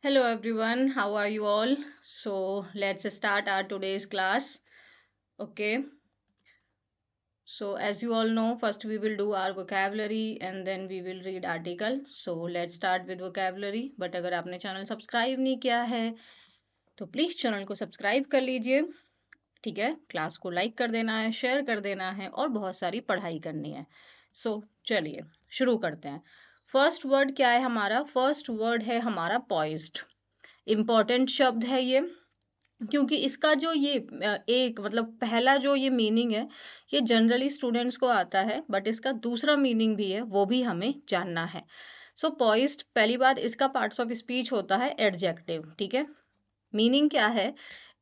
Hello everyone, how are you all? So let's start our today's class. Okay, so as you all know, first we will do our vocabulary and then we will read article. So let's start with vocabulary. But अगर आपने channel subscribe नहीं किया है तो please channel को subscribe कर लीजिए। ठीक है, क्लास को लाइक कर देना है, शेयर कर देना है और बहुत सारी पढ़ाई करनी है। सो चलिए शुरू करते हैं। फर्स्ट वर्ड क्या है हमारा? फर्स्ट वर्ड है हमारा पॉइज्ड। इम्पॉर्टेंट शब्द है ये, क्योंकि इसका जो ये एक मतलब पहला जो ये मीनिंग है ये जनरली स्टूडेंट्स को आता है, बट इसका दूसरा मीनिंग भी है, वो भी हमें जानना है। सो पॉइज्ड, पहली बात, इसका पार्ट्स ऑफ स्पीच होता है एडजेक्टिव। ठीक है, मीनिंग क्या है?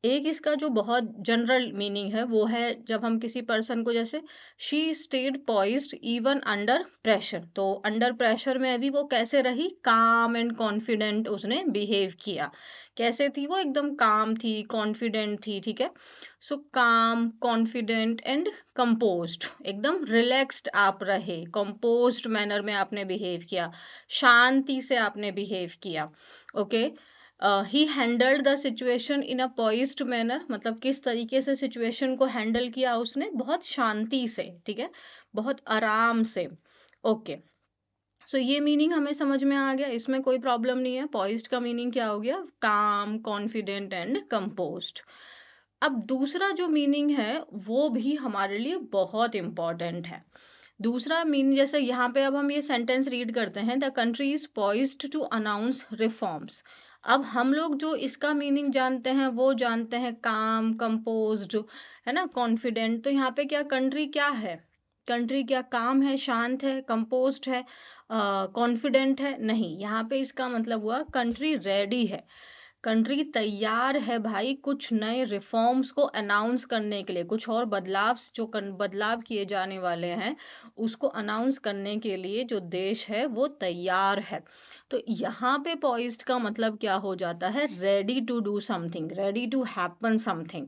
एक इसका जो बहुत जनरल मीनिंग है वो है जब हम किसी पर्सन को, जैसे she stayed poised even under pressure, तो अंडर प्रेशर में अभी वो कैसे रही? काम एंड कॉन्फिडेंट उसने बिहेव किया। कैसे थी वो? एकदम काम थी, कॉन्फिडेंट थी। ठीक है, सो काम, कॉन्फिडेंट एंड कंपोज्ड, एकदम रिलैक्स्ड आप रहे, कंपोज्ड मैनर में आपने बिहेव किया, शांति से आपने बिहेव किया। Okay, he handled the situation in a poised manner, मतलब किस तरीके से सिचुएशन को हैंडल किया उसने? बहुत शांति से। ठीक है, बहुत आराम से। ओके, सो ये मीनिंग हमें समझ में आ गया, इसमें कोई प्रॉब्लम नहीं है। पॉइज्ड का मीनिंग क्या हो गया? काम, कॉन्फिडेंट एंड कंपोज्ड। अब दूसरा जो मीनिंग है वो भी हमारे लिए बहुत इंपॉर्टेंट है। दूसरा मीनिंग, जैसे यहाँ पे अब हम ये सेंटेंस रीड करते हैं, the country is poised to announce reforms. अब हम लोग जो इसका मीनिंग जानते हैं वो जानते हैं काम, कंपोज्ड, है ना, कॉन्फिडेंट। तो यहाँ पे क्या कंट्री क्या है? कंट्री क्या काम है, शांत है, कंपोज्ड है, कॉन्फिडेंट है? नहीं, यहाँ पे इसका मतलब हुआ कंट्री रेडी है, कंट्री तैयार है भाई कुछ नए रिफॉर्म्स को अनाउंस करने के लिए, कुछ और बदलाव जो बदलाव किए जाने वाले हैं उसको अनाउंस करने के लिए जो देश है वो तैयार है। तो यहाँ पे पॉइज्ड का मतलब क्या हो जाता है? Ready to do something, ready to happen something.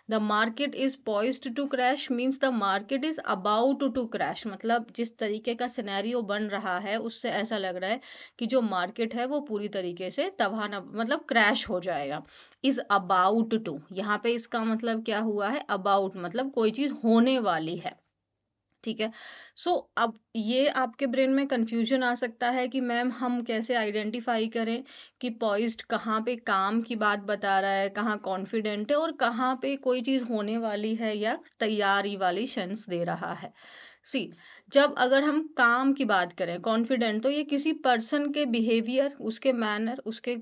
The market is poised to crash means the market is about to crash, मतलब जिस तरीके का सिनेरियो बन रहा है उससे ऐसा लग रहा है कि जो मार्केट है वो पूरी तरीके से तबाह न, मतलब क्रैश हो जाएगा। इज अबाउट टू, यहाँ पे इसका मतलब क्या हुआ है? अबाउट मतलब कोई चीज होने वाली है। ठीक है, सो अब ये आपके ब्रेन में कंफ्यूजन आ सकता है कि मैम हम कैसे आइडेंटिफाई करें कि पॉइज्ड कहाँ पे काम की बात बता रहा है, कहाँ कॉन्फिडेंट है और कहाँ पे कोई चीज होने वाली है या तैयारी वाली सेंस दे रहा है। सी, जब अगर हम काम की बात करें, कॉन्फिडेंट, तो ये किसी पर्सन के बिहेवियर, उसके मैनर, उसके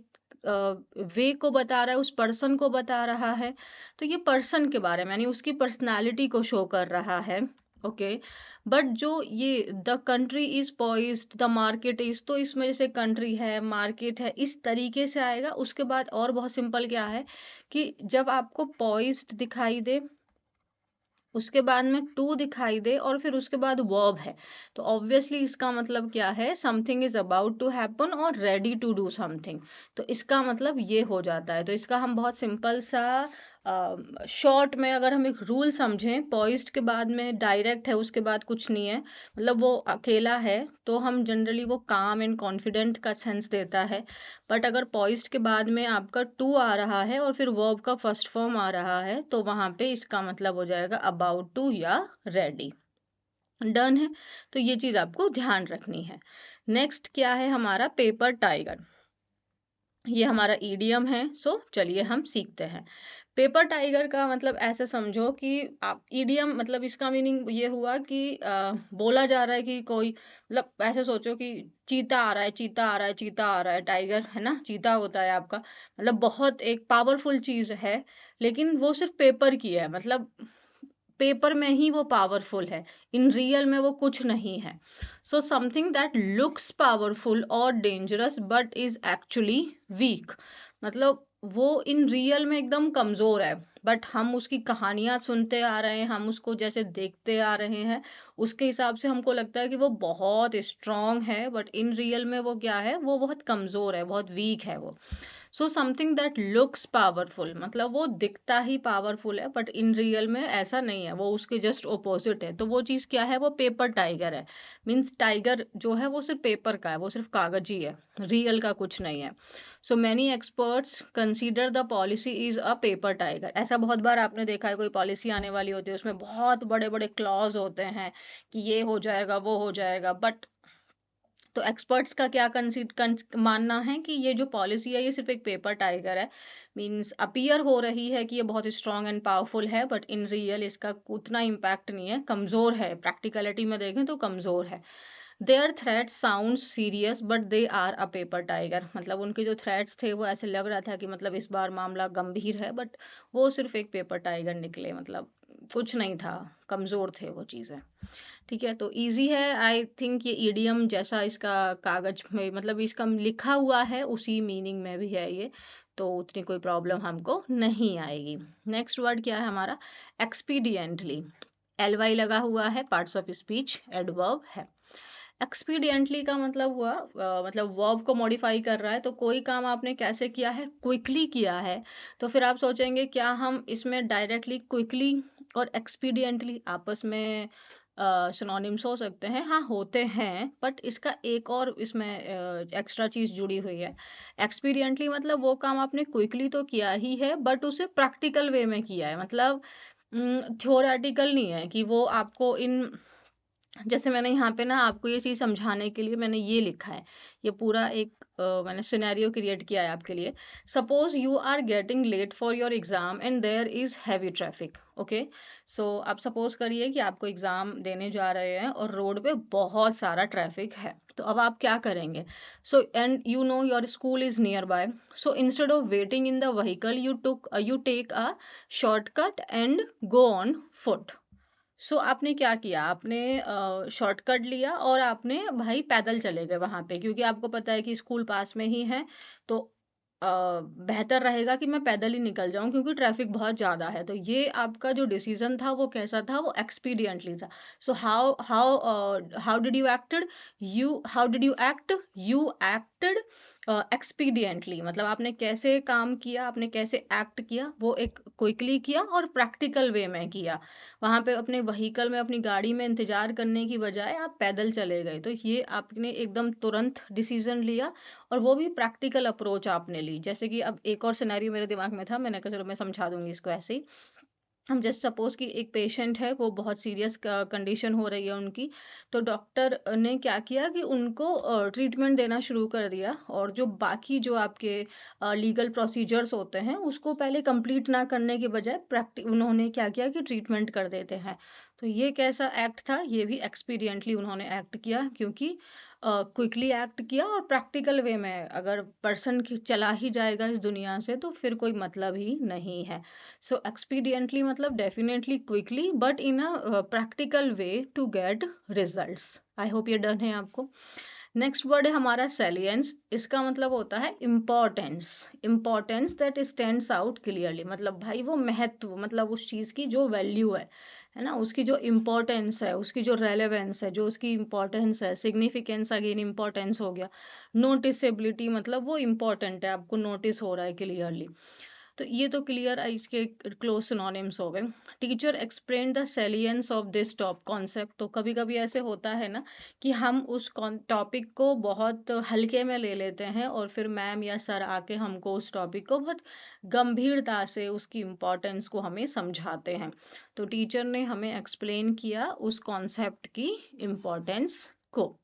वे को बता रहा है, उस पर्सन को बता रहा है। तो ये पर्सन के बारे में, यानी उसकी पर्सनालिटी को शो कर रहा है। ओके, बट जो ये the country is poised, the market is, तो इसमें जैसे कंट्री है, मार्केट है, इस तरीके से आएगा। उसके बाद और बहुत सिंपल क्या है कि जब आपको पॉइज्ड दिखाई दे, उसके बाद में टू दिखाई दे और फिर उसके बाद वर्ब है, तो ऑब्वियसली इसका मतलब क्या है? Something is about to happen और रेडी टू डू समथिंग। तो इसका मतलब ये हो जाता है। तो इसका हम बहुत सिंपल सा शॉर्ट में अगर हम एक रूल समझें, पॉइज्ड के बाद में डायरेक्ट है, उसके बाद कुछ नहीं है, मतलब वो अकेला है, तो हम जनरली वो काम एंड कॉन्फिडेंट का सेंस देता है। बट अगर पॉइज्ड के बाद में आपका टू आ रहा है और फिर वर्ब का फर्स्ट फॉर्म आ रहा है तो वहां पे इसका मतलब हो जाएगा अबाउट टू या रेडी। डन है, तो ये चीज आपको ध्यान रखनी है। नेक्स्ट क्या है हमारा? Paper tiger. ये हमारा ईडियम है। सो चलिए हम सीखते हैं। पेपर टाइगर का मतलब ऐसे समझो कि आप, ईडियम मतलब इसका मीनिंग ये हुआ कि बोला जा रहा है कि कोई, मतलब ऐसे सोचो कि चीता आ रहा है, चीता आ रहा है, चीता आ रहा है, टाइगर है ना, चीता होता है आपका, मतलब बहुत एक पावरफुल चीज है, लेकिन वो सिर्फ पेपर की है, मतलब पेपर में ही वो पावरफुल है, इन रियल में वो कुछ नहीं है। So something that looks powerful और dangerous but is actually weak, मतलब वो इन रियल में एकदम कमजोर है, बट हम उसकी कहानियां सुनते आ रहे हैं, हम उसको जैसे देखते आ रहे हैं, उसके हिसाब से हमको लगता है कि वो बहुत स्ट्रांग है, बट इन रियल में वो क्या है? वो बहुत कमजोर है, बहुत वीक है वो। सो समथिंग दैट लुक्स पावरफुल, मतलब वो दिखता ही पावरफुल है बट इन रियल में ऐसा नहीं है, वो उसके जस्ट ओपोजिट है। तो वो चीज क्या है, वो पेपर टाइगर है। मीन्स टाइगर जो है वो सिर्फ पेपर का है, वो सिर्फ कागज ही है, रियल का कुछ नहीं है। So many experts consider the policy is a paper tiger. ऐसा बहुत बार आपने देखा है, कोई पॉलिसी आने वाली होती है उसमें बहुत बड़े बड़े क्लॉज होते हैं कि ये हो जाएगा वो हो जाएगा, बट तो एक्सपर्ट्स का क्या मानना है कि ये जो पॉलिसी है ये सिर्फ एक पेपर टाइगर है। मींस अपीयर हो रही है कि ये बहुत स्ट्रांग एंड पावरफुल है बट इन रियल इसका उतना इम्पैक्ट नहीं है, कमजोर है, प्रैक्टिकलिटी में देखें तो कमजोर है। Their threats sound serious but they are a paper tiger, मतलब उनके जो थ्रेट्स थे वो ऐसे लग रहा था कि मतलब इस बार मामला गंभीर है, बट वो सिर्फ एक पेपर टाइगर निकले, मतलब कुछ नहीं था, कमजोर थे वो चीजें। ठीक है, तो इजी है आई थिंक, ये ईडियम जैसा इसका कागज में मतलब इसका लिखा हुआ है उसी मीनिंग में भी है ये, तो उतनी कोई प्रॉब्लम हमको नहीं आएगी। नेक्स्ट वर्ड क्या है हमारा, एक्सपीडियंटली। एल वाई लगा हुआ है, पार्ट्स ऑफ स्पीच एडवर्ब है। एक्सपीडियंटली का मतलब हुआ मतलब वर्ब को मॉडिफाई कर रहा है, तो कोई काम आपने कैसे किया है, क्विकली किया है। तो फिर आप सोचेंगे क्या हम इसमें डायरेक्टली क्विकली और एक्सपीडियंटली आपस में सिनोनिम्स हो सकते हैं, हाँ होते हैं, बट इसका एक और इसमें एक्स्ट्रा चीज जुड़ी हुई है। एक्सपीडियंटली मतलब वो काम आपने क्विकली तो किया ही है बट उसे प्रैक्टिकल वे में किया है, मतलब थ्योरेटिकल नहीं है कि वो आपको इन, जैसे मैंने यहाँ पे ना आपको ये चीज समझाने के लिए मैंने ये लिखा है, ये पूरा एक मैंने सिनेरियो क्रिएट किया है आपके लिए। Suppose you are getting late for your exam and there is heavy traffic. Okay, so आप सपोज करिए कि आपको एग्जाम देने जा रहे हैं और रोड पे बहुत सारा ट्रैफिक है, तो अब आप क्या करेंगे। So and you know your school is nearby, so instead of waiting in the vehicle you take a shortcut and go on foot. आपने क्या किया, आपने शॉर्टकट लिया और आपने भाई पैदल चले गए वहां पे, क्योंकि आपको पता है कि स्कूल पास में ही है, तो बेहतर रहेगा कि मैं पैदल ही निकल जाऊं क्योंकि ट्रैफिक बहुत ज्यादा है। तो ये आपका जो डिसीजन था वो कैसा था, वो एक्सपीडियंटली था। So how how how did you acted, you acted expediently, मतलब आपने कैसे काम किया, आपने कैसे एक्ट किया, वो एक क्विकली किया और प्रैक्टिकल वे में किया। वहां पे अपने व्हीकल में अपनी गाड़ी में इंतजार करने की बजाय आप पैदल चले गए, तो ये आपने एकदम तुरंत डिसीजन लिया और वो भी प्रैक्टिकल अप्रोच आपने ली। जैसे कि अब एक और सिनेरियो मेरे दिमाग में था, मैंने कहा चलो मैं समझा दूंगी इसको ऐसे ही। हम जैसे सपोज कि एक पेशेंट है, वो बहुत सीरियस कंडीशन हो रही है उनकी, तो डॉक्टर ने क्या किया कि उनको ट्रीटमेंट देना शुरू कर दिया, और जो बाकी जो आपके लीगल प्रोसीजर्स होते हैं उसको पहले कंप्लीट ना करने के बजाय उन्होंने क्या किया कि ट्रीटमेंट कर देते हैं। तो ये कैसा एक्ट था, ये भी एक्सपीडियंटली उन्होंने एक्ट किया, क्योंकि क्विकली एक्ट किया और प्रैक्टिकल वे में, अगर पर्सन चला ही जाएगा इस दुनिया से तो फिर कोई मतलब ही नहीं है। सो एक्सपीडियंटली मतलब definitely quickly but in a practical way to get results. I hope ये डन है आपको। नेक्स्ट वर्ड है हमारा सैलियंस, इसका मतलब होता है importance. Importance that stands out clearly, मतलब भाई वो महत्व, मतलब उस चीज की जो वैल्यू है ना, उसकी जो इम्पोर्टेंस है, उसकी जो रेलेवेंस है, जो उसकी इम्पोर्टेंस है, सिग्निफिकेंस अगेन इम्पोर्टेंस हो गया। नोटिसेबिलिटी मतलब वो इम्पोर्टेंट है, आपको नोटिस हो रहा है क्लियरली। तो ये तो क्लियर इसके क्लोज सिनोनिम्स हो गए। Teacher explain the salience of this top concept, तो कभी कभी ऐसे होता है ना कि हम उस टॉपिक को बहुत हल्के में ले लेते हैं और फिर मैम या सर आके हमको उस टॉपिक को बहुत गंभीरता से उसकी इम्पोर्टेंस को हमें समझाते हैं। तो टीचर ने हमें एक्सप्लेन किया उस कॉन्सेप्ट की इम्पोर्टेंस को।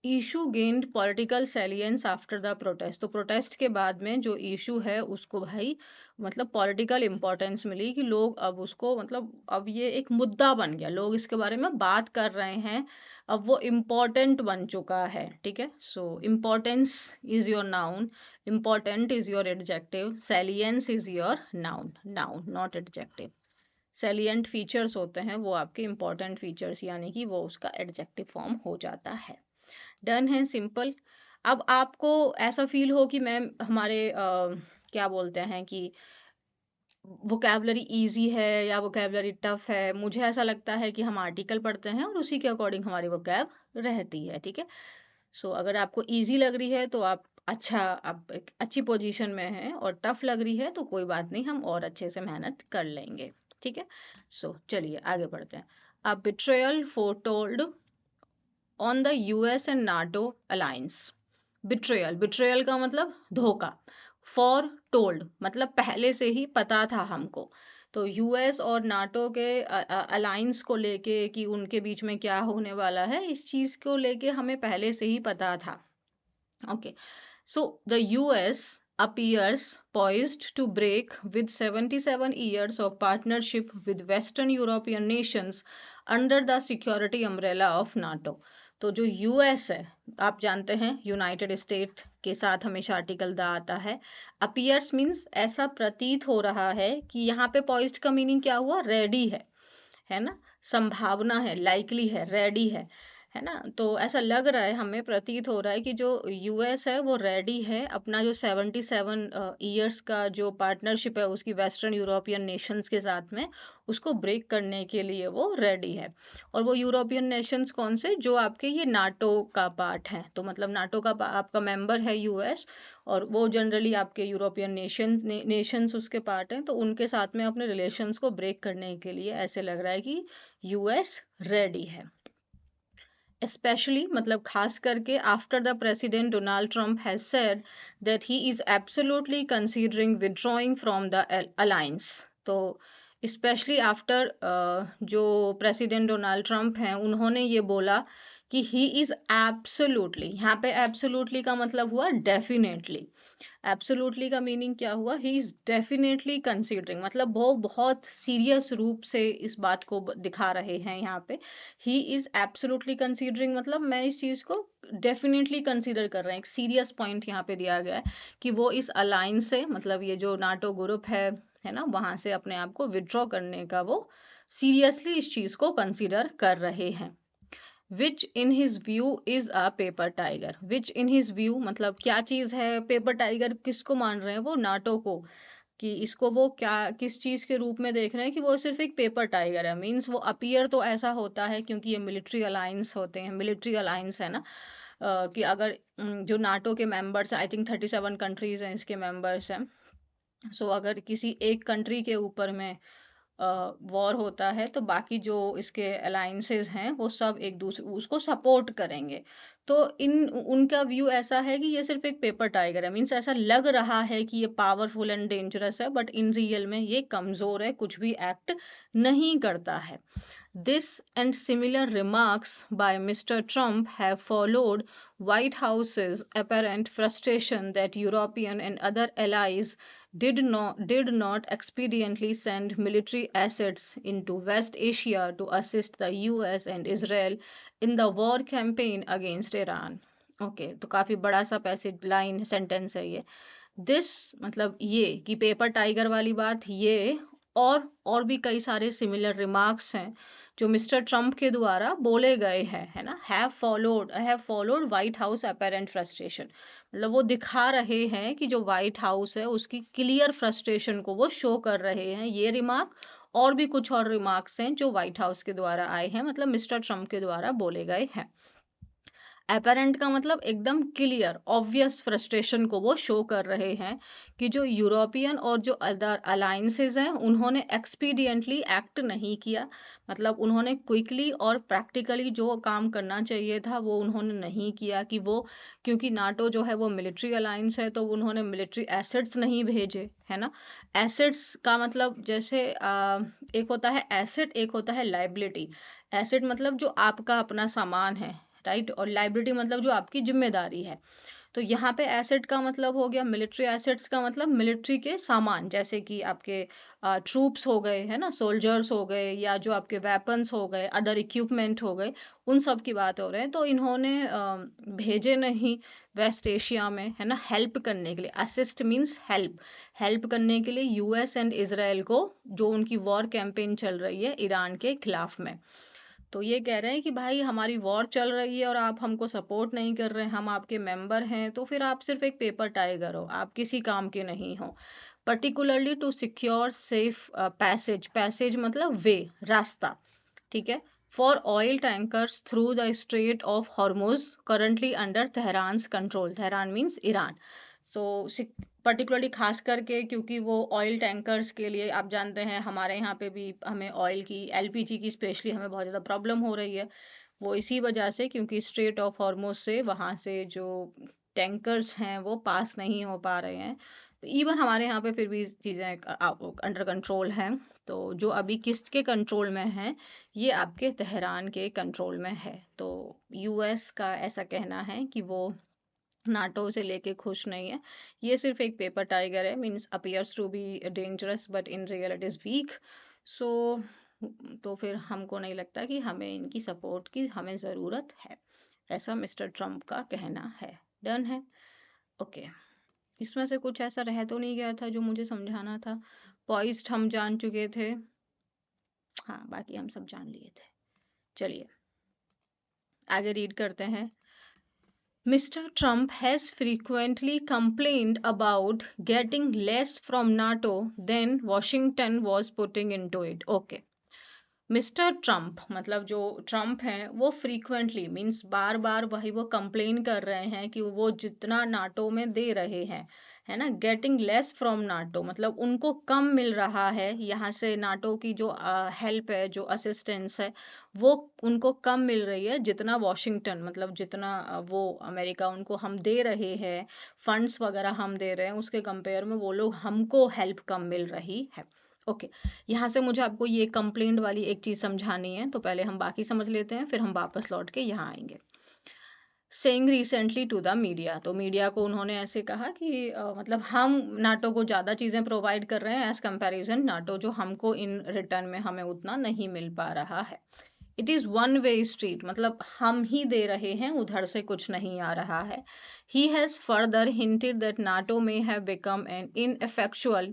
Issue gained political salience after the protest, तो प्रोटेस्ट के बाद में जो इशू है उसको भाई मतलब पॉलिटिकल इंपॉर्टेंस मिली, कि लोग अब उसको मतलब अब ये एक मुद्दा बन गया, लोग इसके बारे में बात कर रहे हैं, अब वो इम्पोर्टेंट बन चुका है। ठीक है, so importance is your noun, important is your adjective, salience is your noun, noun not adjective. Salient features होते हैं वो आपके इम्पोर्टेंट फीचर्स, यानी कि वो उसका एडजेक्टिव फॉर्म हो जाता है। डन है, सिंपल। अब आपको ऐसा फील हो कि मैम हमारे क्या बोलते हैं कि वोकैबलरी इजी है या वोकैबलरी टफ है, मुझे ऐसा लगता है कि हम आर्टिकल पढ़ते हैं और उसी के अकॉर्डिंग हमारी वोकैब रहती है। ठीक है, अगर आपको इजी लग रही है तो आप अच्छा, अब एक अच्छी पोजीशन में है और टफ लग रही है तो कोई बात नहीं, हम और अच्छे से मेहनत कर लेंगे। ठीक है, सो चलिए आगे बढ़ते हैं। A betrayal foretold on the US and NATO alliance. Betrayal, betrayal का मतलब धोखा। फॉर टोल्ड मतलब पहले से ही पता था हमको। तो यूएस और नाटो के अलायंस को लेके कि उनके बीच में क्या होने वाला है, इस चीज को लेके हमें पहले से ही पता था। Okay, so the US appears poised to break with 77 years of partnership with Western European nations under the security umbrella of NATO. तो जो यूएस है, आप जानते हैं यूनाइटेड स्टेट के साथ हमेशा आर्टिकल द आता है। अपीयर्स मीन्स ऐसा प्रतीत हो रहा है कि यहाँ पे पॉइज्ड का मीनिंग क्या हुआ, रेडी है ना, संभावना है, लाइकली है, रेडी है ना। तो ऐसा लग रहा है, हमें प्रतीत हो रहा है कि जो यूएस है वो रेडी है, अपना जो 77 ईयर्स का जो पार्टनरशिप है उसकी वेस्टर्न यूरोपियन नेशंस के साथ में, उसको ब्रेक करने के लिए वो रेडी है। और वो यूरोपियन नेशंस कौन से, जो आपके ये नाटो का पार्ट है। तो मतलब नाटो का आपका मेंबर है यूएस, और वो जनरली आपके यूरोपियन नेशंस उसके पार्ट हैं। तो उनके साथ में अपने रिलेशंस को ब्रेक करने के लिए ऐसे लग रहा है कि यूएस रेडी है। especially मतलब खास करके after the president Donald Trump has said that he is absolutely considering withdrawing from the alliance। तो स्पेशली आफ्टर जो प्रेसिडेंट डोनाल्ड ट्रंप हैं उन्होंने ये बोला कि ही इज एब्सोल्युटली, यहाँ पे एब्सोल्युटली का मतलब हुआ डेफिनेटली। एब्सोल्युटली का मीनिंग क्या हुआ, ही इज डेफिनेटली कंसीडरिंग, मतलब वो बहुत सीरियस रूप से इस बात को दिखा रहे हैं यहाँ पे। ही इज एब्सोल्युटली कंसीडरिंग मतलब मैं इस चीज को डेफिनेटली कंसीडर कर रहे हैं। एक सीरियस पॉइंट यहाँ पे दिया गया है कि वो इस अलायंस से, मतलब ये जो नाटो ग्रुप है ना, वहां से अपने आप को विड्रॉ करने का वो सीरियसली इस चीज को कंसीडर कर रहे हैं। Which in his view is a paper tiger. Which in his view मतलब क्या चीज है, पेपर टाइगर किसको मान रहे हैं, वो नाटो को, कि इसको वो क्या किस चीज के रूप में देख रहे हैं कि वो सिर्फ एक पेपर टाइगर है। मींस वो अपीयर तो ऐसा होता है क्योंकि ये मिलिट्री अलायंस होते हैं, मिलिट्री अलायंस है ना। कि अगर जो नाटो के मेंबर्स, आई थिंक 37 कंट्रीज हैं इसके मेंबर्स हैं। सो अगर किसी एक कंट्री के ऊपर में वॉर होता है तो बाकी जो इसके अलायंसेस हैं वो सब एक दूसरे उसको सपोर्ट करेंगे। तो इन उनका व्यू ऐसा है कि ये सिर्फ एक पेपर टाइगर है। मीन्स ऐसा लग रहा है कि ये पावरफुल एंड डेंजरस है, बट इन रियल में ये कमजोर है, कुछ भी एक्ट नहीं करता है। This and similar remarks by Mr. Trump have followed White House's apparent frustration that European and other allies did not expediently send military assets into West Asia to assist the US and Israel in the war campaign against Iran। Okay, तो काफी बड़ा सा passage line sentence है ये। This मतलब ये कि paper tiger वाली बात ये, और भी कई सारे सिमिलर रिमार्क्स हैं जो मिस्टर ट्रम्प के द्वारा बोले गए हैं, है ना। Have followed white house apparent frustration, मतलब वो दिखा रहे हैं कि जो व्हाइट हाउस है उसकी क्लियर फ्रस्ट्रेशन को वो शो कर रहे हैं। ये रिमार्क और भी कुछ और रिमार्क्स हैं जो व्हाइट हाउस के द्वारा आए हैं, मतलब मिस्टर ट्रम्प के द्वारा बोले गए हैं। अपेरेंट का मतलब एकदम क्लियर ऑब्वियस फ्रस्ट्रेशन को वो शो कर रहे हैं कि जो यूरोपियन और जो अदर अलायंसेज हैं उन्होंने एक्सपीडियंटली एक्ट नहीं किया, मतलब उन्होंने क्विकली और प्रैक्टिकली जो काम करना चाहिए था वो उन्होंने नहीं किया। कि वो क्योंकि नाटो जो है वो मिलिट्री अलायंस है तो उन्होंने मिलिट्री एसेट्स नहीं भेजे, है ना। एसेट्स का मतलब जैसे एक होता है एसेट, एक होता है लाइबिलिटी। एसेट मतलब जो आपका अपना सामान है, राइट, और लाइबिलिटी मतलब जो आपकी जिम्मेदारी है। तो यहाँ पे एसेट का मतलब हो गया, मिलिट्री एसेट्स का मतलब मिलिट्री के सामान, जैसे कि आपके ट्रूप्स हो गए, है ना, सोल्जर्स हो गए, या जो आपके वेपन्स हो गए, अदर इक्विपमेंट हो गए, उन सब की बात हो रहे हैं। तो इन्होंने भेजे नहीं वेस्ट एशिया में, है ना, हेल्प करने के लिए। असिस्ट मीन्स हेल्प, हेल्प करने के लिए यूएस एंड इसराइल को, जो उनकी वॉर कैंपेन चल रही है ईरान के खिलाफ में। तो ये कह रहे हैं कि भाई हमारी वॉर चल रही है और आप हमको सपोर्ट नहीं कर रहे हैं, हम आपके मेंबर हैं, तो फिर आप सिर्फ एक पेपर टाइगर हो, आप किसी काम के नहीं हो। Particularly to secure safe passage, passage मतलब वे, रास्ता, ठीक है, for oil tankers through the Strait of Hormuz, currently under Tehran's control. Tehran means Iran. So particularly खास करके क्योंकि वो ऑयल टैंकर्स के लिए आप जानते हैं हमारे यहाँ पे भी हमें ऑयल की एलपीजी की स्पेशली हमें बहुत ज़्यादा प्रॉब्लम हो रही है। वो इसी वजह से क्योंकि स्ट्रेट ऑफ हॉर्मुज से वहाँ से जो टैंकर्स हैं वो पास नहीं हो पा रहे हैं। इवन हमारे यहाँ पे फिर भी चीज़ें अंडर कंट्रोल हैं। तो जो अभी किसके कंट्रोल में है, ये आपके तेहरान के कंट्रोल में है। तो यूएस का ऐसा कहना है कि वो नाटो से लेके खुश नहीं है, ये सिर्फ एक पेपर टाइगर है, means appears to be dangerous but in real it is weak. So तो फिर हमको नहीं लगता कि हमें इनकी सपोर्ट की हमें ज़रूरत है, ऐसा मिस्टर ट्रम्प का कहना है। डन है, ओके। इसमें से कुछ ऐसा रह तो नहीं गया था जो मुझे समझाना था? पॉइस्ट हम जान चुके थे, हाँ बाकी हम सब जान लिए थे। चलिए आगे रीड करते हैं। Mr. Trump has frequently complained about getting less from NATO than Washington was putting into it. Okay. Mister Trump मतलब जो ट्रम्प हैं वो फ्रीक्वेंटली मीन्स बार बार वही वो कंप्लेन कर रहे हैं कि वो जितना नाटो में दे रहे हैं, है ना, गेटिंग लेस फ्रॉम नाटो मतलब उनको कम मिल रहा है यहाँ से, नाटो की जो हेल्प है, जो असिस्टेंस है, वो उनको कम मिल रही है जितना वॉशिंगटन मतलब जितना वो अमेरिका उनको हम दे रहे हैं, फंड्स वगैरह हम दे रहे हैं, उसके कंपेयर में वो लोग हमको हेल्प कम मिल रही है। ओके यहाँ से मुझे आपको ये कंप्लेंट वाली एक चीज समझानी है, तो पहले हम बाकी समझ लेते हैं, फिर हम वापस लौट के यहाँ आएंगे। Saying recently to the media, media मीडिया को उन्होंने ऐसे कहा कि मतलब हम नाटो को ज़्यादा चीज़ें प्रोवाइड कर रहे हैं एज कंपैरिजन नाटो जो हमको इन रिटर्न में हमें उतना नहीं मिल पा रहा है। It is one way street मतलब हम ही दे रहे हैं, उधर से कुछ नहीं आ रहा है। He has further hinted that NATO may have become an ineffectual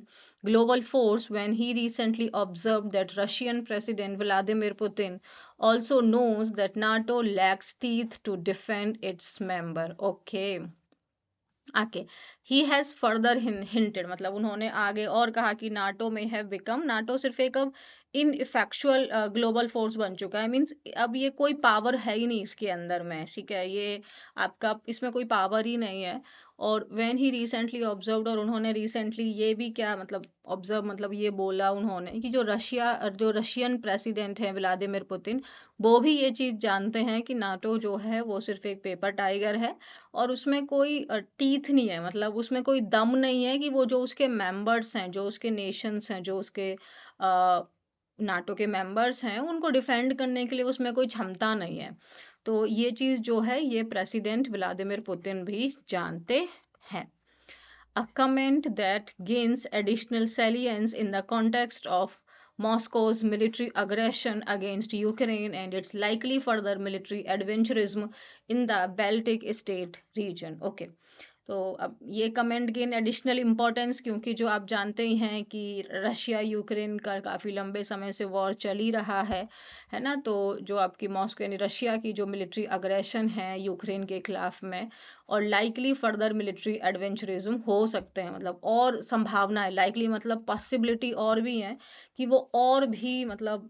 global force when he recently observed that Russian President Vladimir Putin also knows that NATO lacks teeth to defend its member. Okay. आके he has further hinted मतलब उन्होंने आगे और कहा कि NATO में have become, NATO सिर्फ एक अब इन इफेक्चुअल ग्लोबल फोर्स बन चुका है, मीन्स अब ये कोई पावर है ही नहीं इसके अंदर में, ठीक है, ये आपका इसमें कोई पावर ही नहीं है। और व्हेन ही रिसेंटली ऑब्जर्व्ड, और उन्होंने रिसेंटली ये भी क्या मतलब ऑब्जर्व मतलब ये बोला उन्होंने कि जो रशियन प्रेसिडेंट है व्लादिमीर पुतिन, वो भी ये चीज़ जानते हैं कि नाटो जो है वो सिर्फ एक पेपर टाइगर है और उसमें कोई टीथ नहीं है, मतलब उसमें कोई दम नहीं है कि वो जो उसके मेंबर्स हैं, जो उसके नेशंस हैं, जो उसके नाटो के मेंबर्स हैं, उनको डिफेंड करने के लिए उसमें कोई क्षमता नहीं है। तो ये चीज़ जो है ये प्रेसिडेंट व्लादिमीर पुतिन भी जानते हैं। A comment that gains additional salience in the context of Moscow's military aggression against Ukraine and its likely further military adventurism in the Baltic State region. Okay. तो अब ये कमेंट गेन एडिशनल इम्पोर्टेंस क्योंकि जो आप जानते ही हैं कि Russia Ukraine का काफ़ी लंबे समय से वॉर चल ही रहा है ना, तो जो आपकी मॉस्को यानी रशिया की जो मिलिट्री अग्रेशन है यूक्रेन के खिलाफ में, और लाइकली फर्दर मिलिट्री एडवेंचरिज्म हो सकते हैं, मतलब और संभावना है, लाइकली मतलब पॉसिबिलिटी और भी है कि वो और भी मतलब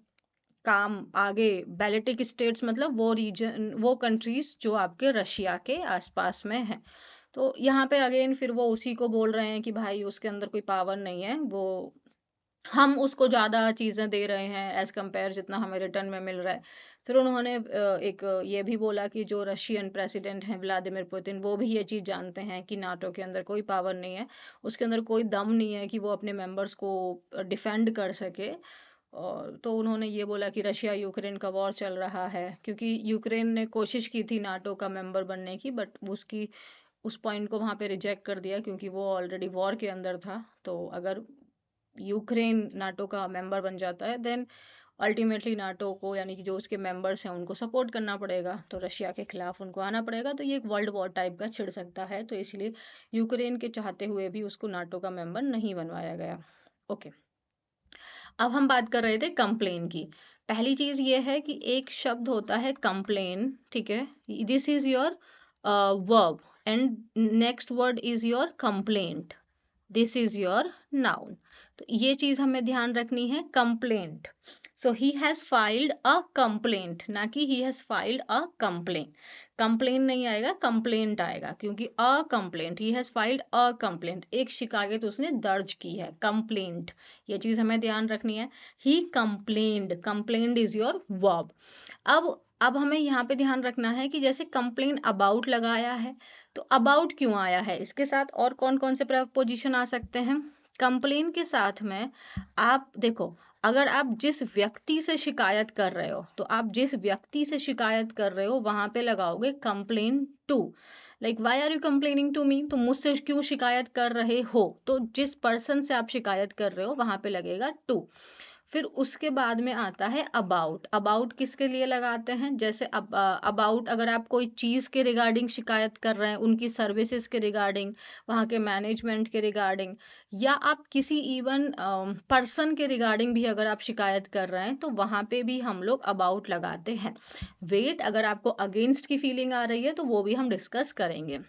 काम आगे बैलेटिक स्टेट्स मतलब वो रीजन वो कंट्रीज जो आपके रशिया के आसपास में हैं। तो यहाँ पे अगेन फिर वो उसी को बोल रहे हैं कि भाई उसके अंदर कोई पावर नहीं है, वो हम उसको ज़्यादा चीज़ें दे रहे हैं एज कंपेयर जितना हमें रिटर्न में मिल रहा है। फिर उन्होंने एक ये भी बोला कि जो रशियन प्रेसिडेंट हैं व्लादिमीर पुतिन, वो भी ये चीज़ जानते हैं कि नाटो के अंदर कोई पावर नहीं है, उसके अंदर कोई दम नहीं है कि वो अपने मेंबर्स को डिफेंड कर सके। और तो उन्होंने ये बोला कि रशिया यूक्रेन का वॉर चल रहा है क्योंकि यूक्रेन ने कोशिश की थी नाटो का मेंबर बनने की, बट उसकी उस पॉइंट को वहाँ पे रिजेक्ट कर दिया क्योंकि वो ऑलरेडी वॉर के अंदर था। तो अगर यूक्रेन नाटो का मेंबर बन जाता है देन अल्टीमेटली नाटो को यानी कि जो उसके मेंबर्स हैं उनको सपोर्ट करना पड़ेगा, तो रशिया के खिलाफ उनको आना पड़ेगा, तो ये एक वर्ल्ड वॉर टाइप का छिड़ सकता है, तो इसलिए यूक्रेन के चाहते हुए भी उसको नाटो का मेंबर नहीं बनवाया गया। ओके, अब हम बात कर रहे थे कंप्लेन की। पहली चीज ये है कि एक शब्द होता है कंप्लेन, ठीक है, this is your verb and next word is your complaint, this is your noun. तो ये चीज हमें ध्यान रखनी है, complaint so he has filed a complaint, ना कि he has filed a complaint. Complain नहीं आएगा, कंप्लेंट आएगा, क्योंकि a complaint, he has filed a complaint, एक शिकायत उसने दर्ज की है, कंप्लेंट, ये चीज हमें ध्यान रखनी है। He complained, complained is your verb. अब हमें यहाँ पे ध्यान रखना है कि जैसे कंप्लेन अबाउट लगाया है, तो अबाउट क्यों आया है, इसके साथ और कौन कौन से प्रपोजिशन आ सकते हैं। कंप्लेन के साथ में आप देखो, अगर आप जिस व्यक्ति से शिकायत कर रहे हो, तो आप जिस व्यक्ति से शिकायत कर रहे हो वहां पे लगाओगे complain to. Like why are you complaining to me, तो मुझसे क्यों शिकायत कर रहे हो, तो जिस पर्सन से आप शिकायत कर रहे हो वहां पे लगेगा टू। फिर उसके बाद में आता है अबाउट। अबाउट किसके लिए लगाते हैं, जैसे अबाउट अगर आप कोई चीज के रिगार्डिंग शिकायत कर रहे हैं, उनकी सर्विसेज के रिगार्डिंग, वहाँ के मैनेजमेंट के रिगार्डिंग, या आप किसी इवन पर्सन के रिगार्डिंग भी अगर आप शिकायत कर रहे हैं, तो वहां पे भी हम लोग अबाउट लगाते हैं। वेट, अगर आपको अगेंस्ट की फीलिंग आ रही है तो वो भी हम डिस्कस करेंगे।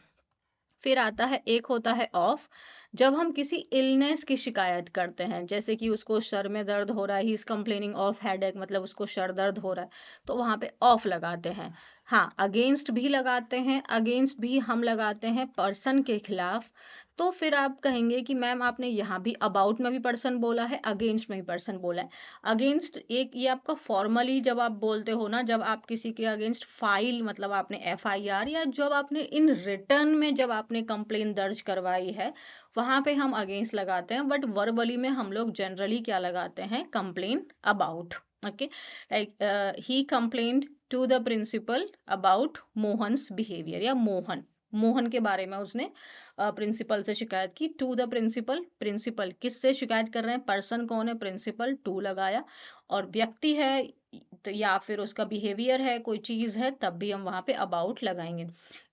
फिर आता है, एक होता है ऑफ, जब हम किसी इलनेस की शिकायत करते हैं, जैसे कि उसको सर में दर्द हो रहा है, he is complaining of headache, मतलब उसको सर दर्द हो रहा है, तो वहां पे ऑफ लगाते हैं। हाँ, अगेंस्ट भी लगाते हैं, अगेंस्ट भी हम लगाते हैं पर्सन के खिलाफ। तो फिर आप कहेंगे कि मैम आपने यहाँ भी अबाउट में भी पर्सन बोला है, अगेंस्ट में भी पर्सन बोला है। अगेंस्ट एक ये आपका फॉर्मली जब आप बोलते हो ना, जब आप किसी के अगेंस्ट फाइल, मतलब आपने FIR, या जब आपने इन रिटर्न में जब आपने कंप्लेन दर्ज करवाई है, वहां पे हम अगेंस्ट लगाते हैं। बट वर्बली में हम लोग जनरली क्या लगाते हैं, complain about. Okay, like he complained to the principal about Mohan's behaviour, या मोहन के बारे में उसने प्रिंसिपल से शिकायत की। टू द प्रिंसिपल, प्रिंसिपल किससे शिकायत कर रहे हैं, पर्सन कौन है, प्रिंसिपल, टू लगाया। और व्यक्ति है तो या फिर उसका बिहेवियर है, कोई चीज है, तब भी हम वहां पे अबाउट लगाएंगे।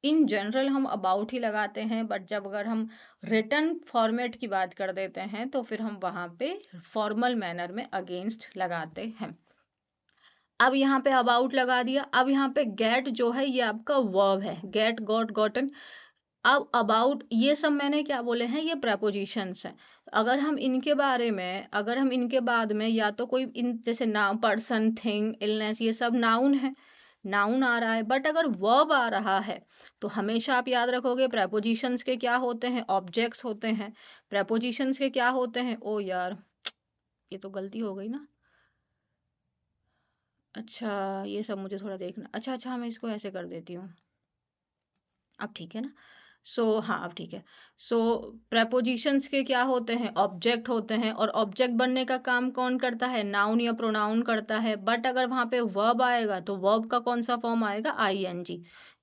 इन जनरल हम अबाउट ही लगाते हैं, बट जब अगर हम रिटर्न फॉर्मेट की बात कर देते हैं तो फिर हम वहां पे फॉर्मल मैनर में अगेंस्ट लगाते हैं। अब यहाँ पे अबाउट लगा दिया। अब यहाँ पे गेट जो है ये आपका वर्ब है, गेट, गॉट, गॉटन। अब अबाउट ये सब मैंने क्या बोले हैं, ये प्रपोजिशंस हैं। अगर हम इनके बारे में, अगर हम इनके बाद में या तो कोई इन जैसे नाउन, पर्सन, थिंग, इलनेस, ये सब नाउन है, नाउन आ रहा है, बट अगर वर्ब आ रहा है तो हमेशा आप याद रखोगे प्रपोजिशंस के क्या होते हैं, ऑब्जेक्ट्स होते हैं। प्रपोजिशंस के क्या होते हैं, ओ यार ये तो गलती हो गई ना। अच्छा, ये सब मुझे थोड़ा देखना, अच्छा अच्छा, मैं इसको ऐसे कर देती हूँ, अब ठीक है ना। हाँ, अब ठीक है। प्रपोजिशंस के क्या होते हैं, ऑब्जेक्ट होते हैं, और ऑब्जेक्ट बनने का काम कौन करता है, नाउन या प्रोनाउन करता है। बट अगर वहां पे वर्ब आएगा तो वर्ब का कौन सा फॉर्म आएगा, ING,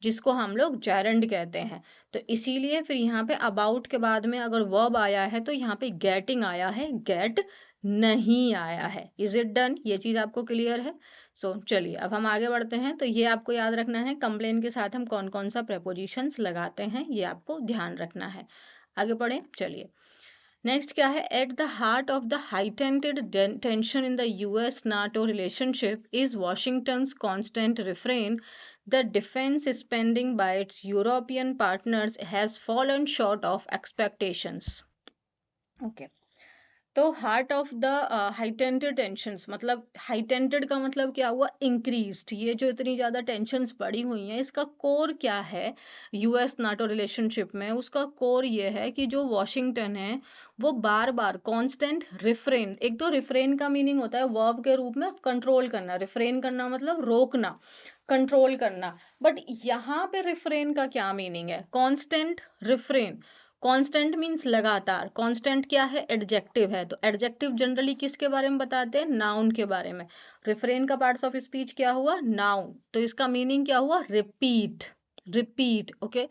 जिसको हम लोग जेरेंड कहते हैं। तो इसीलिए फिर यहाँ पे अबाउट के बाद में अगर वर्ब आया है तो यहाँ पे गेटिंग आया है, गेट नहीं आया है। इज इट डन, ये चीज आपको क्लियर है। चलिए अब हम आगे बढ़ते हैं। तो ये आपको याद रखना है, कंप्लेन के साथ हम कौन कौन सा प्रपोजिशंस लगाते हैं, ये आपको ध्यान रखना है। आगे बढ़े, चलिए। नेक्स्ट क्या है, at the heart of the heightened tension in the US NATO relationship is Washington's constant refrain, the defence spending by its European partners has fallen short of expectations. Okay, तो heart of the heightened tensions, मतलब heightened का मतलब क्या हुआ, increased. ये जो इतनी ज्यादा टेंशंस बढ़ी हुई हैं, इसका कोर क्या है US NATO रिलेशनशिप में, उसका कोर ये है कि जो वॉशिंगटन है वो बार बार कांस्टेंट रिफ्रेन, एक तो रिफ्रेन का मीनिंग होता है वर्ब के रूप में कंट्रोल करना, रिफ्रेन करना मतलब रोकना, कंट्रोल करना। बट यहाँ पे रिफ्रेन का क्या मीनिंग है, कांस्टेंट रिफ्रेन। कांस्टेंट मींस लगातार, कांस्टेंट क्या है, एडजेक्टिव है, तो एडजेक्टिव जनरली किसके बारे में बताते हैं, नाउन के बारे में। रिफ्रेन का पार्ट्स ऑफ स्पीच क्या हुआ, नाउन, तो इसका मीनिंग क्या हुआ, रिपीट, रिपीट। ओके,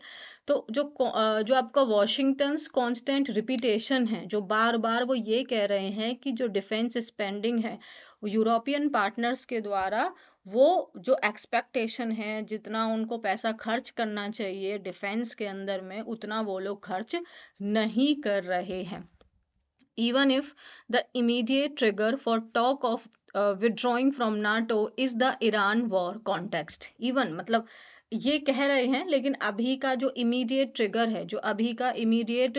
तो जो आपका वॉशिंगटन्स कांस्टेंट रिपीटेशन है, जो बार बार वो ये कह रहे हैं कि जो डिफेंस स्पेंडिंग है यूरोपियन पार्टनर्स के द्वारा, वो जो एक्सपेक्टेशन है, जितना उनको पैसा खर्च करना चाहिए डिफेंस के अंदर में, उतना वो लोग खर्च नहीं कर रहे हैं। Even if the immediate trigger for talk of withdrawing from NATO is the Iran war context. Even मतलब ये कह रहे हैं, लेकिन अभी का जो इमीडिएट ट्रिगर है, जो अभी का इमीडिएट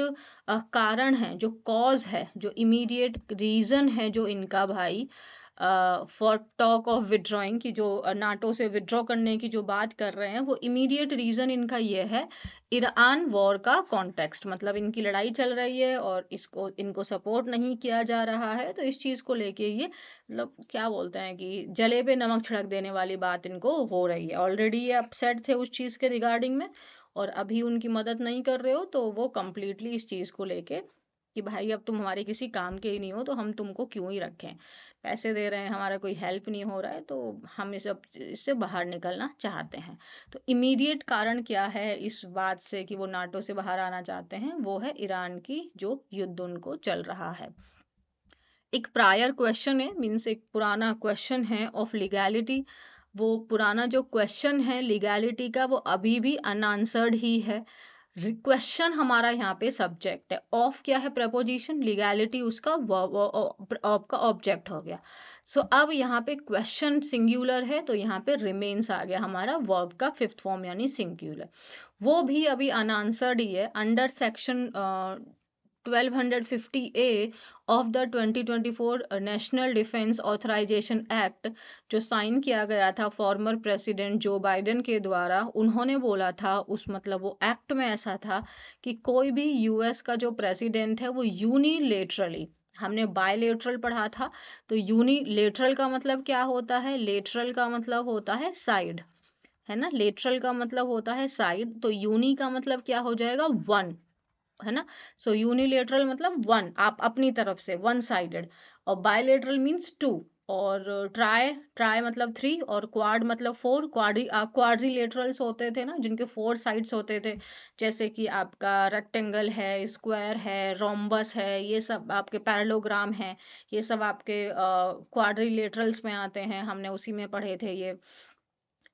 कारण है, जो कॉज है, जो इमीडिएट रीजन है जो इनका भाई फॉर टॉक ऑफ विड्रॉइंग की, जो नाटो से विड्रॉ करने की जो बात कर रहे हैं, वो इमीडिएट रीजन इनका ये है ईरान वॉर का कॉन्टेक्स्ट, मतलब इनकी लड़ाई चल रही है और इसको इनको सपोर्ट नहीं किया जा रहा है, तो इस चीज को लेके ये मतलब क्या बोलते हैं कि जले पे नमक छिड़क देने वाली बात इनको हो रही है। ऑलरेडी ये अपसेट थे उस चीज के रिगार्डिंग में, और अभी उनकी मदद नहीं कर रहे हो तो वो कंप्लीटली इस चीज को लेके कि भाई अब तुम हमारे किसी काम के ही नहीं हो तो हम तुमको क्यों ही रखें, पैसे दे रहे हैं, हमारा कोई हेल्प नहीं हो रहा है, तो हम इससे बाहर निकलना चाहते हैं। तो इमीडिएट कारण क्या है इस बात से कि वो नाटो से बाहर आना चाहते हैं, वो है ईरान की जो युद्ध उनको चल रहा है। एक प्रायर क्वेश्चन है, मीन्स एक पुराना क्वेश्चन है ऑफ लीगैलिटी, वो पुराना जो क्वेश्चन है लीगैलिटी का वो अभी भी अनआंसर्ड ही है। क्वेश्चन हमारा यहाँ पे सब्जेक्ट है, ऑफ क्या है प्रपोजिशन, लीगैलिटी उसका ऑफ का ऑब्जेक्ट हो गया। सो अब यहाँ पे क्वेश्चन सिंगुलर है तो यहाँ पे रिमेन्स आ गया हमारा वर्ब का फिफ्थ फॉर्म यानी सिंगुलर, वो भी अभी अनआंसर्ड ही है। Under section 1250A of the 2024 National Defense Authorization Act जो साइन किया गया था फॉर्मर प्रेसिडेंट जो बाइडेन के द्वारा, उन्होंने बोला था उस मतलब वो एक्ट में ऐसा था कि कोई भी यूएस का जो प्रेसिडेंट है वो यूनिलेटरली, हमने बायलेटरल पढ़ा था, तो यूनिलेटरल का मतलब क्या होता है, लेटरल का मतलब होता है साइड, है ना, लेटरल का मतलब होता है साइड, तो यूनी का मतलब क्या हो जाएगा, वन, है ना। सो यूनिलेटरल मतलब वन, आप अपनी तरफ से वन साइडेड, और बायलेटरल मींस टू, और ट्राई, ट्राई मतलब थ्री, और क्वाड मतलब फोर, क्वाड्रिलेटरल्स होते थे ना जिनके फोर साइड्स होते थे, जैसे कि आपका रेक्टेंगल है, स्क्वायर है, रोम्बस है, ये सब आपके पैरेललोग्राम है, ये सब आपके क्वाड्रिलेटरल्स में आते हैं, हमने उसी में पढ़े थे ये,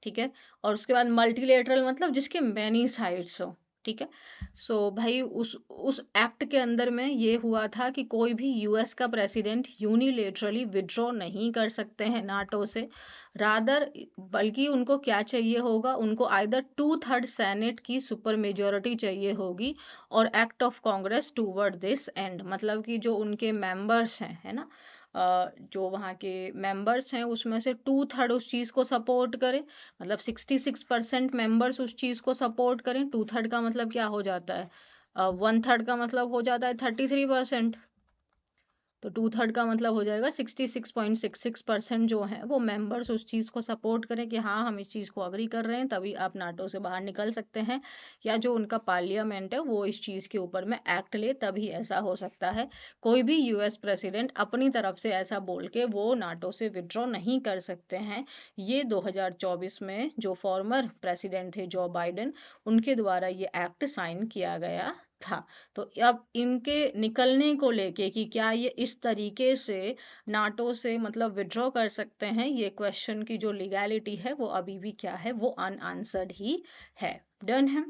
ठीक है। और उसके बाद मल्टीलेटरल मतलब जिसके मैनी साइड्स हो, ठीक है। सो भाई उस एक्ट के अंदर में ये हुआ था कि कोई भी यूएस का प्रेसिडेंट यूनिलेटरली विड्रॉ नहीं कर सकते हैं नाटो से, रादर बल्कि उनको क्या चाहिए होगा, उनको आइदर 2/3 सेनेट की सुपर मेजोरिटी चाहिए होगी और act of Congress toward this and, मतलब कि जो उनके मेंबर्स हैं, है ना, जो वहाँ के मेंबर्स हैं उसमें से 2/3 उस चीज को सपोर्ट करें, मतलब 66% मेंबर्स उस चीज को सपोर्ट करें, 2/3 का मतलब क्या हो जाता है, 1/3 का मतलब हो जाता है 33%, तो 2/3 का मतलब हो जाएगा 66.66% जो है वो मेंबर्स उस चीज को सपोर्ट करें कि हाँ हम इस चीज को अग्री कर रहे हैं, तभी आप नाटो से बाहर निकल सकते हैं, या जो उनका पार्लियामेंट है वो इस चीज के ऊपर में एक्ट ले, तभी ऐसा हो सकता है। कोई भी यूएस प्रेसिडेंट अपनी तरफ से ऐसा बोल के वो नाटो से विड्रॉ नहीं कर सकते हैं। ये 2024 में जो फॉर्मर प्रेसिडेंट थे जो बाइडेन, उनके द्वारा ये एक्ट साइन किया गया था। तो अब इनके निकलने को लेके कि क्या ये इस तरीके से नाटो से मतलब विड्रॉ कर सकते हैं, ये क्वेश्चन की जो लीगैलिटी है वो अभी भी क्या है, वो अनआंसर्ड ही है। डन है,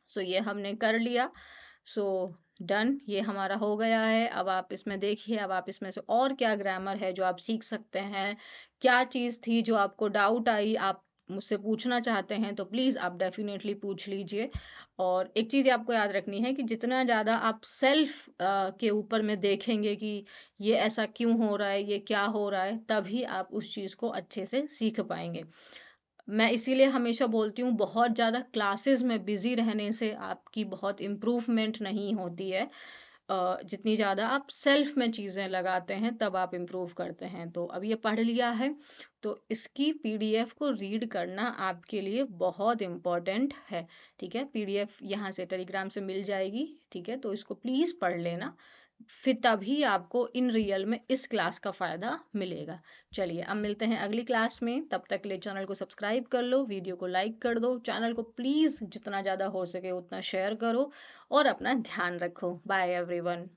सो ये हमने कर लिया, सो डन, ये हमारा हो गया है। अब आप इसमें देखिए, अब आप इसमें से और क्या ग्रामर है जो आप सीख सकते हैं, क्या चीज़ थी जो आपको डाउट आई, आप मुझसे पूछना चाहते हैं तो प्लीज़ आप डेफिनेटली पूछ लीजिए। और एक चीज़ आपको याद रखनी है कि जितना ज़्यादा आप सेल्फ के ऊपर में देखेंगे कि ये ऐसा क्यों हो रहा है, ये क्या हो रहा है, तभी आप उस चीज़ को अच्छे से सीख पाएंगे। मैं इसीलिए हमेशा बोलती हूँ बहुत ज़्यादा क्लासेस में बिजी रहने से आपकी बहुत इम्प्रूवमेंट नहीं होती है, जितनी ज़्यादा आप सेल्फ में चीज़ें लगाते हैं तब आप इम्प्रूव करते हैं। तो अब ये पढ़ लिया है तो इसकी पीडीएफ को रीड करना आपके लिए बहुत इम्पोर्टेंट है, ठीक है। पीडीएफ यहाँ से टेलीग्राम से मिल जाएगी, ठीक है, तो इसको प्लीज़ पढ़ लेना, फिर तभी आपको इन रियल में इस क्लास का फायदा मिलेगा। चलिए अब मिलते हैं अगली क्लास में, तब तक के लिए चैनल को सब्सक्राइब कर लो, वीडियो को लाइक कर दो, चैनल को प्लीज जितना ज्यादा हो सके उतना शेयर करो और अपना ध्यान रखो। Bye everyone.